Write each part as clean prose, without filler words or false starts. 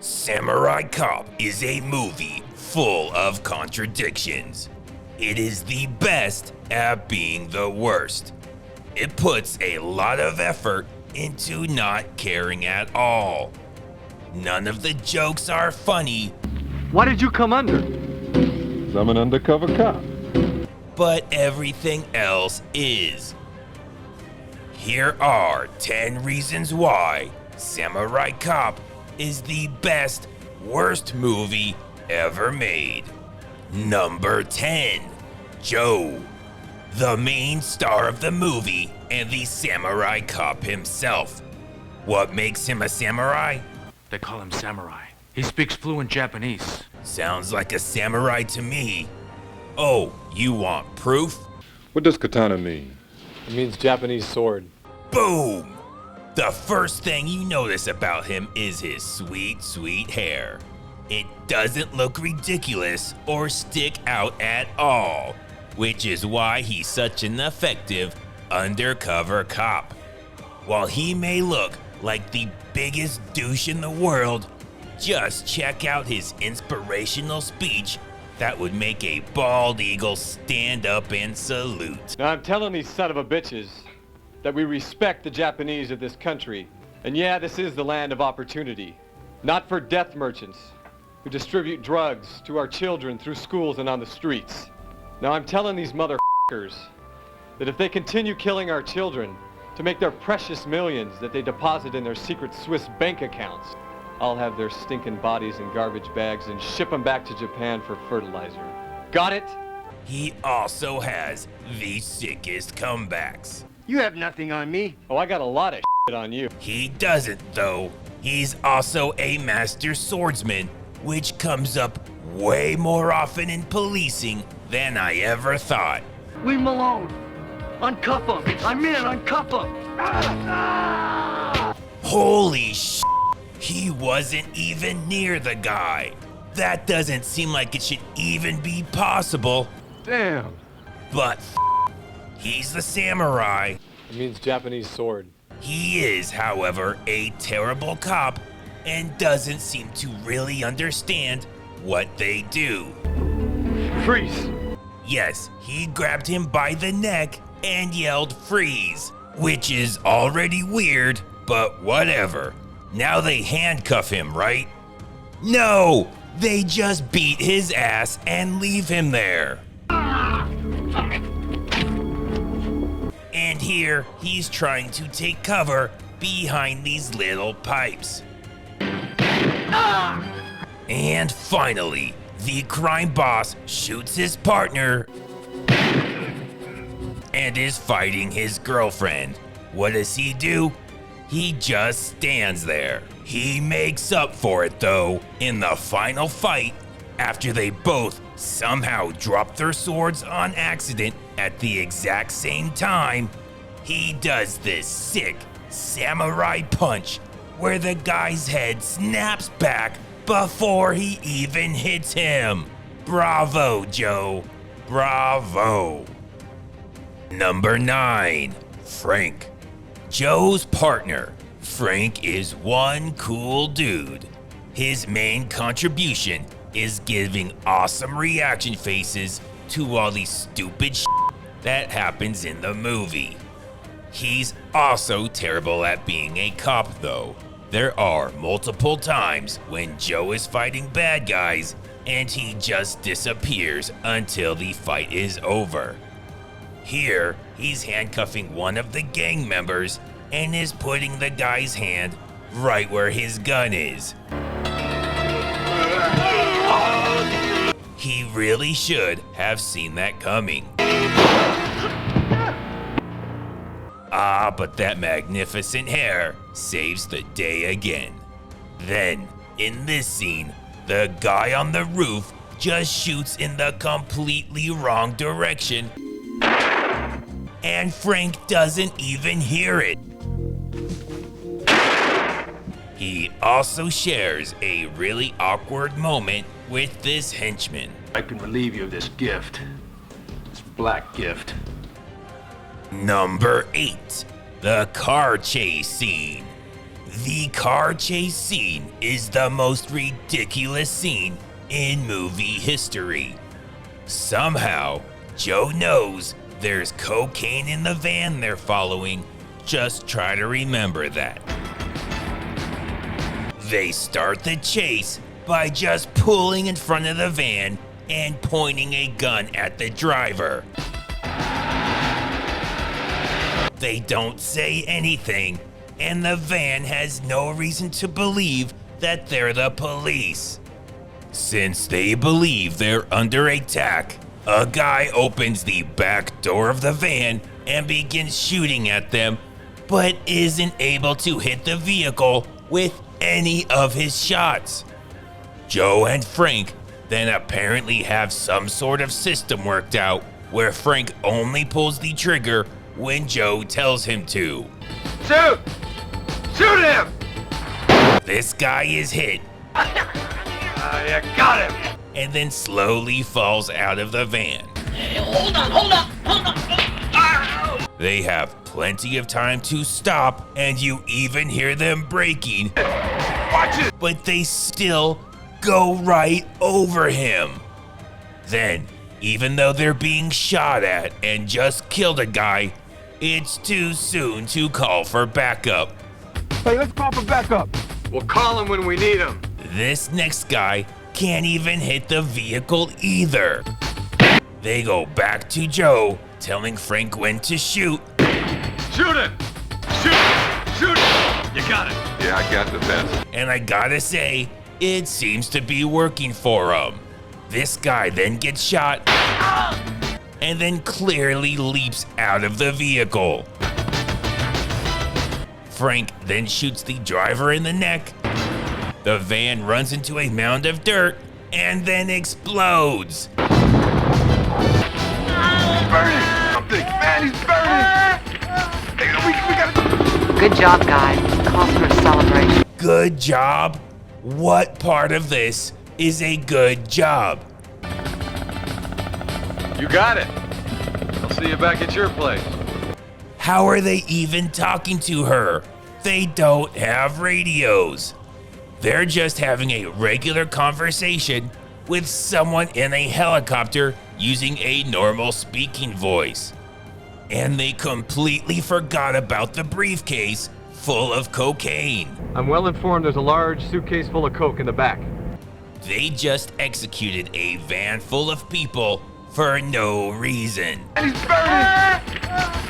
Samurai Cop is a movie full of contradictions. It is the best at being the worst. It puts a lot of effort into not caring at all. None of the jokes are funny. Why did you come under? I'm an undercover cop. But everything else is. Here are 10 reasons why Samurai Cop is the best, worst movie ever made. Number 10, Joe, the main star of the movie and the Samurai Cop himself. What makes him a samurai? They call him Samurai. He speaks fluent Japanese. Sounds like a samurai to me. Oh, you want proof? What does katana mean? It means Japanese sword. Boom! The first thing you notice about him is his sweet, sweet hair. It doesn't look ridiculous or stick out at all, which is why he's such an effective undercover cop. While he may look like the biggest douche in the world, just check out his inspirational speech that would make a bald eagle stand up and salute. Now I'm telling these son of a bitches that we respect the Japanese of this country. And yeah, this is the land of opportunity. Not for death merchants who distribute drugs to our children through schools and on the streets. Now I'm telling these motherfuckers that if they continue killing our children to make their precious millions that they deposit in their secret Swiss bank accounts, I'll have their stinking bodies in garbage bags and ship them back to Japan for fertilizer. Got it? He also has the sickest comebacks. You have nothing on me. Oh, I got a lot of shit on you. He doesn't, though. He's also a master swordsman, which comes up way more often in policing than I ever thought. Leave him alone. Uncuff him. I'm in. Uncuff him. Holy sh! He wasn't even near the guy. That doesn't seem like it should even be possible. Damn. But he's the samurai. It means Japanese sword. He is, however, a terrible cop and doesn't seem to really understand what they do. Freeze. Yes, he grabbed him by the neck and yelled freeze, which is already weird, but whatever. Now they handcuff him, right? No, they just beat his ass and leave him there. And here, he's trying to take cover behind these little pipes. And finally, the crime boss shoots his partner and is fighting his girlfriend. What does he do? He just stands there. He makes up for it though in the final fight after they both somehow drop their swords on accident at the exact same time. He does this sick samurai punch where the guy's head snaps back before he even hits him. Bravo, Joe. Bravo. Number 9, Frank. Joe's partner, Frank, is one cool dude. His main contribution is giving awesome reaction faces to all the stupid shit that happens in the movie. He's also terrible at being a cop though. There are multiple times when Joe is fighting bad guys and he just disappears until the fight is over. Here, he's handcuffing one of the gang members and is putting the guy's hand right where his gun is. He really should have seen that coming. Ah, but that magnificent hair saves the day again. Then, in this scene, the guy on the roof just shoots in the completely wrong direction, and Frank doesn't even hear it. He also shares a really awkward moment with this henchman. I can relieve you of this gift. This black gift. Number 8, the car chase scene. The car chase scene is the most ridiculous scene in movie history. Somehow, Joe knows there's cocaine in the van they're following. Just try to remember that. They start the chase by just pulling in front of the van and pointing a gun at the driver. They don't say anything, and the van has no reason to believe that they're the police. Since they believe they're under attack, a guy opens the back door of the van and begins shooting at them, but isn't able to hit the vehicle with any of his shots. Joe and Frank then apparently have some sort of system worked out where Frank only pulls the trigger when Joe tells him to. Shoot! Shoot him! This guy is hit You got him! and then slowly falls out of the van. Hold on. They have plenty of time to stop, and you even hear them braking. Watch it! But they still go right over him. Then, even though they're being shot at and just killed a guy, it's too soon to call for backup. Hey, let's call for backup. We'll call him when we need him. This next guy can't even hit the vehicle either. They go back to Joe, telling Frank when to shoot. Shoot him! Shoot him! Shoot him! You got it. Yeah, I got the best. And I gotta say, it seems to be working for him. This guy then gets shot and then clearly leaps out of the vehicle. Frank then shoots the driver in the neck. The van runs into a mound of dirt and then explodes. Burning! Something! Man, he's burning! Hey, we gotta... Good job, guys. Calls for a celebration. Good job? What part of this is a good job? You got it. I'll see you back at your place. How are they even talking to her? They don't have radios. They're just having a regular conversation with someone in a helicopter using a normal speaking voice. And they completely forgot about the briefcase full of cocaine. I'm well informed there's a large suitcase full of coke in the back. They just executed a van full of people for no reason. And he's burning!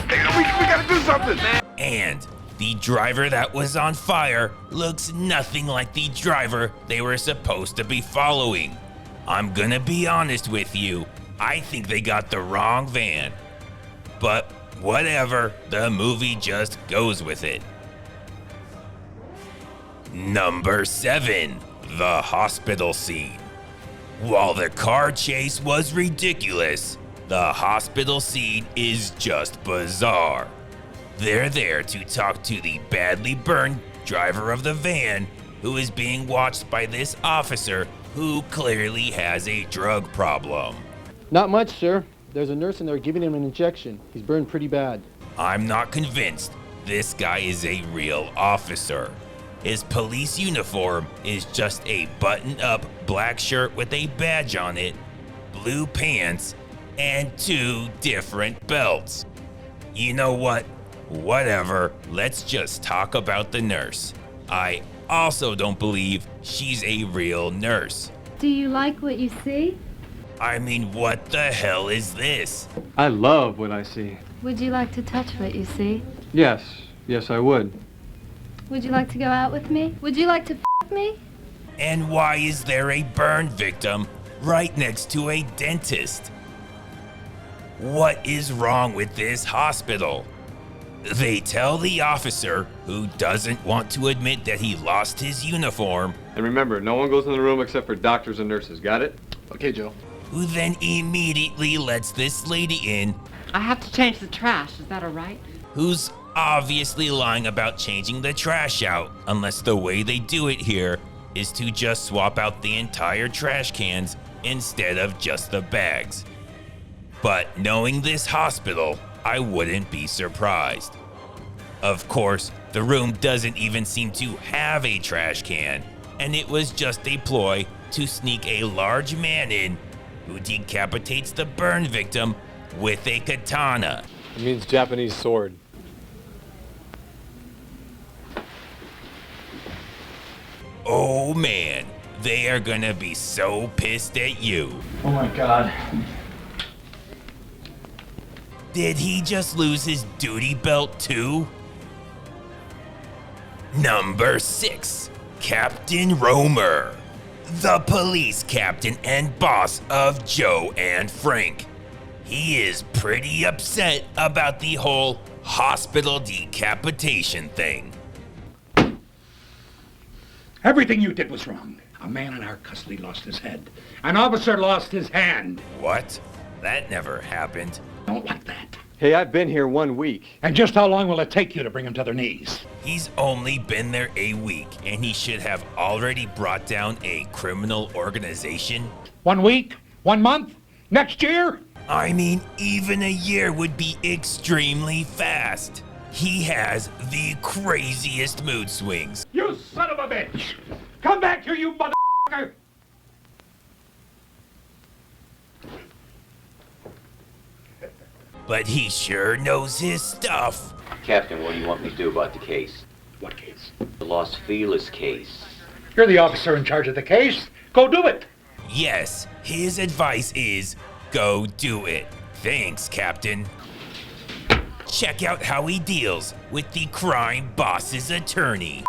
Hey, we gotta do something, man! And the driver that was on fire looks nothing like the driver they were supposed to be following. I'm gonna be honest with you, I think they got the wrong van. But whatever, the movie just goes with it. Number 7, the hospital scene. While the car chase was ridiculous, the hospital scene is just bizarre. They're there to talk to the badly burned driver of the van, who is being watched by this officer who clearly has a drug problem. Not much, sir. There's a nurse in there giving him an injection. He's burned pretty bad. I'm not convinced this guy is a real officer. His police uniform is just a button-up black shirt with a badge on it, blue pants, and 2 different belts. You know what? Whatever, let's just talk about the nurse. I also don't believe she's a real nurse. Do you like what you see? I mean, what the hell is this? I love what I see. Would you like to touch what you see? Yes, I would. Would you like to go out with me? Would you like to f me? And why is there a burn victim right next to a dentist? What is wrong with this hospital? They tell the officer, who doesn't want to admit that he lost his uniform, And remember, no one goes in the room except for doctors and nurses. Got it? Okay, Joe. who then immediately lets this lady in, I have to change the trash. Is that all right? who's obviously lying about changing the trash out, unless the way they do it here is to just swap out the entire trash cans instead of just the bags. But knowing this hospital, I wouldn't be surprised. Of course, The room doesn't even seem to have a trash can, and it was just a ploy to sneak a large man in who decapitates the burn victim with a katana. It means Japanese sword. Oh man, they are gonna be so pissed at you. Oh my God. Did he just lose his duty belt too? Number 6, Captain Rohmer, the police captain and boss of Joe and Frank. He is pretty upset about the whole hospital decapitation thing. Everything you did was wrong. A man in our custody lost his head. An officer lost his hand. What? That never happened. Don't like that. Hey, I've been here 1 week. And just how long will it take you to bring him to their knees? He's only been there a week, and he should have already brought down a criminal organization. 1 week? 1 month? Next year? I mean, even a year would be extremely fast. He has the craziest mood swings. You son of a bitch! Come back here, you motherfucker! But he sure knows his stuff. Captain, what do you want me to do about the case? What case? The Los Feliz case. You're the officer in charge of the case. Go do it! Yes, his advice is go do it. Thanks, Captain. Check out how he deals with the crime boss's attorney.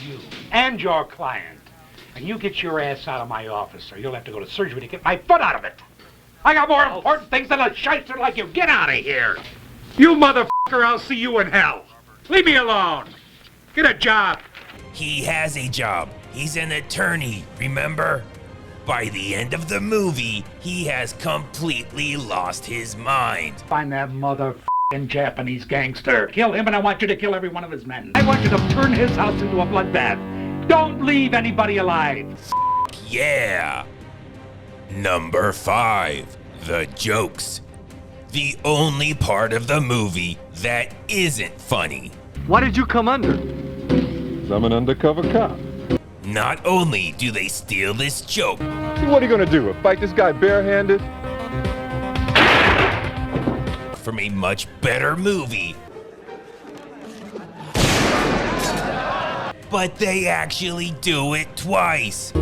You and your client. And you get your ass out of my office, or you'll have to go to surgery to get my foot out of it. I got more important things than a shyster like you. Get out of here. You motherfucker, I'll see you in hell. Leave me alone. Get a job. He has a job. He's an attorney, remember? By the end of the movie, he has completely lost his mind. Find that motherfucking Japanese gangster. Kill him, and I want you to kill every one of his men. I want you to turn his house into a bloodbath. Don't leave anybody alive. Yeah. Number 5, the jokes. The only part of the movie that isn't funny. Why did you come under? I'm an undercover cop. Not only do they steal this joke, See, what are you gonna do? Fight this guy barehanded? from a much better movie, but they actually do it twice.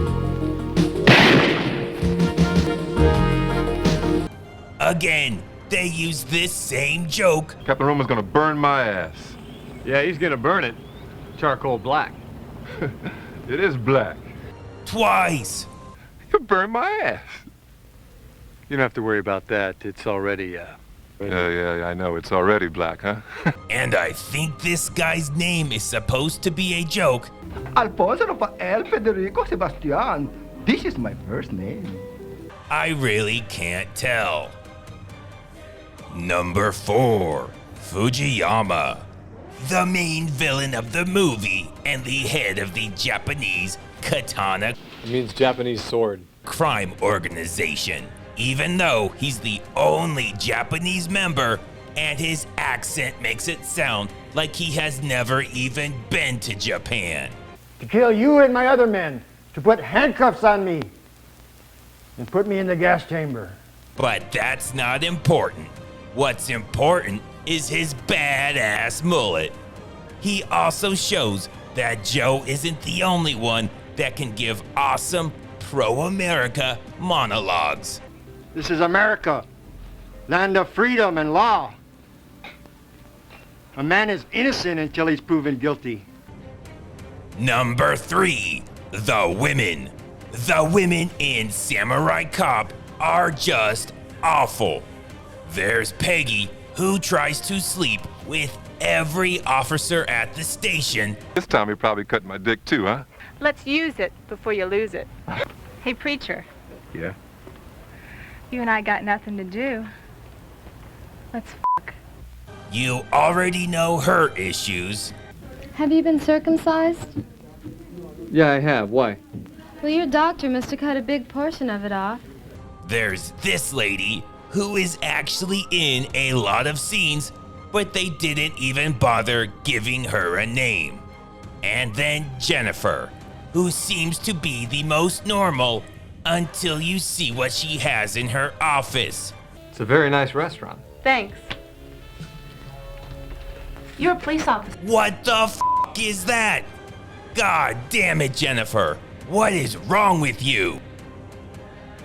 Again, they use this same joke. Captain Rohmer's gonna burn my ass. Yeah, he's gonna burn it. Charcoal black. It is black. Twice. He'll burn my ass. You don't have to worry about that. It's already, Yeah, I know. It's already black, huh? And I think this guy's name is supposed to be a joke. Alfonso Rafael Federico Sebastian. This is my first name. I really can't tell. Number 4, Fujiyama, the main villain of the movie and the head of the Japanese katana It means Japanese sword. crime organization, even though he's the only Japanese member and his accent makes it sound like he has never even been to Japan. To kill you and my other men. To put handcuffs on me. And put me in the gas chamber. But that's not important. What's important is his badass mullet. He also shows that Joe isn't the only one that can give awesome pro-America monologues. This is America. Land of freedom and law. A man is innocent until he's proven guilty. Number 3, the women. The women in Samurai Cop are just awful. There's Peggy, who tries to sleep with every officer at the station. This time he probably cut my dick too, huh? Let's use it before you lose it. Hey, preacher, Yeah. you and I got nothing to do. Let's fuck. You already know her issues. Have you been circumcised? Yeah, I have. Why? Well, your doctor must have cut a big portion of it off. There's this lady who is actually in a lot of scenes but they didn't even bother giving her a name. And then Jennifer, who seems to be the most normal until you see what she has in her office. It's a very nice restaurant. Thanks. You're a police officer. What the f*** is that? God damn it, Jennifer. What is wrong with you?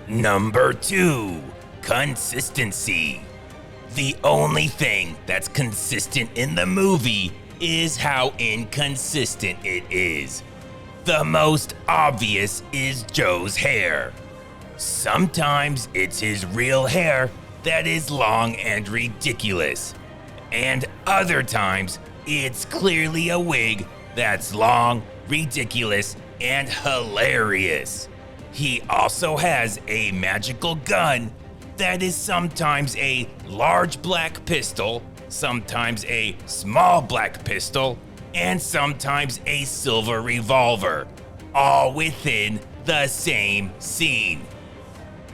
Number 2, consistency. The only thing that's consistent in the movie is how inconsistent it is. The most obvious is Joe's hair. Sometimes it's his real hair that is long and ridiculous. And other times, it's clearly a wig that's long, ridiculous, and hilarious. He also has a magical gun that is sometimes a large black pistol, sometimes a small black pistol, and sometimes a silver revolver, all within the same scene.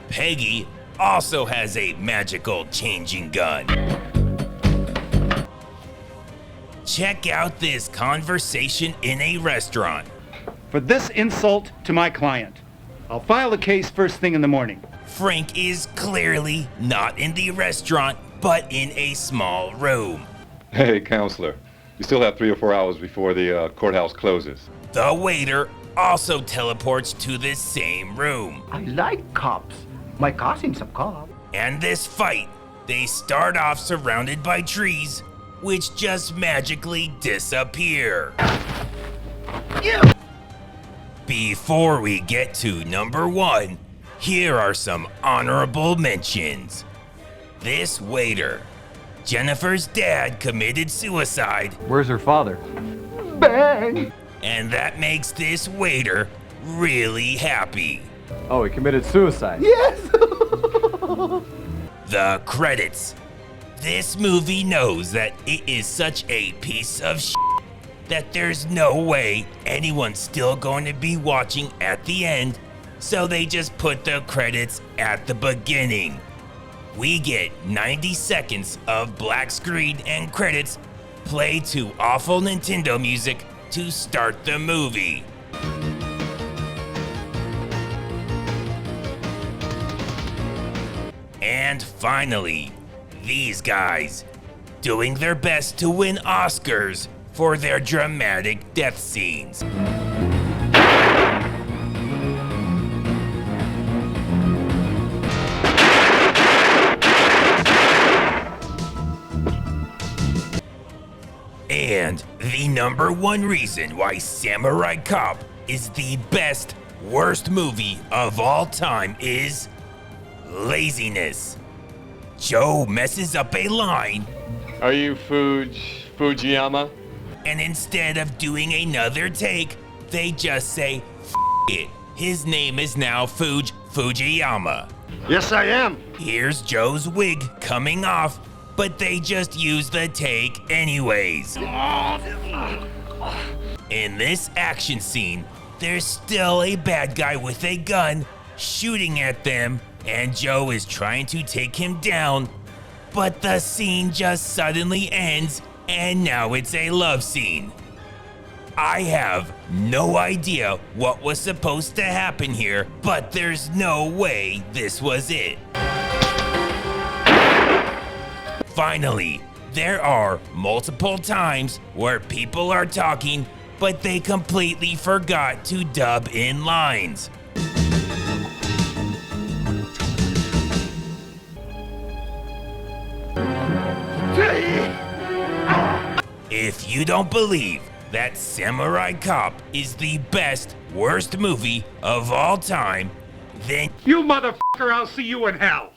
Peggy also has a magical changing gun. Check out this conversation in a restaurant. For this insult to my client, I'll file a case first thing in the morning. Frank is clearly not in the restaurant, but in a small room. Hey, counselor. You still have 3 or 4 hours before the courthouse closes. The waiter also teleports to this same room. I like cops. My cousin's a cop. And this fight, they start off surrounded by trees, which just magically disappear. Yeah. Before we get to number 1, here are some honorable mentions. This waiter. Jennifer's dad committed suicide. Where's her father? Bang! And that makes this waiter really happy. Oh, he committed suicide. Yes! The credits. This movie knows that it is such a piece of shit that there's no way anyone's still going to be watching at the end, so they just put the credits at the beginning. We get 90 seconds of black screen and credits play to awful Nintendo music to start the movie. And finally, these guys, doing their best to win Oscars for their dramatic death scenes. And the number 1 reason why Samurai Cop is the best, worst movie of all time is laziness. Joe messes up a line. Are you Fujiyama? And instead of doing another take, they just say, F it. His name is now Fujiyama. Yes, I am. Here's Joe's wig coming off, but they just use the take anyways. In this action scene, there's still a bad guy with a gun shooting at them, and Joe is trying to take him down, but the scene just suddenly ends, and now it's a love scene. I have no idea what was supposed to happen here, but there's no way this was it. Finally, there are multiple times where people are talking, but they completely forgot to dub in lines. If you don't believe that Samurai Cop is the best, worst movie of all time, then you motherfucker, I'll see you in hell.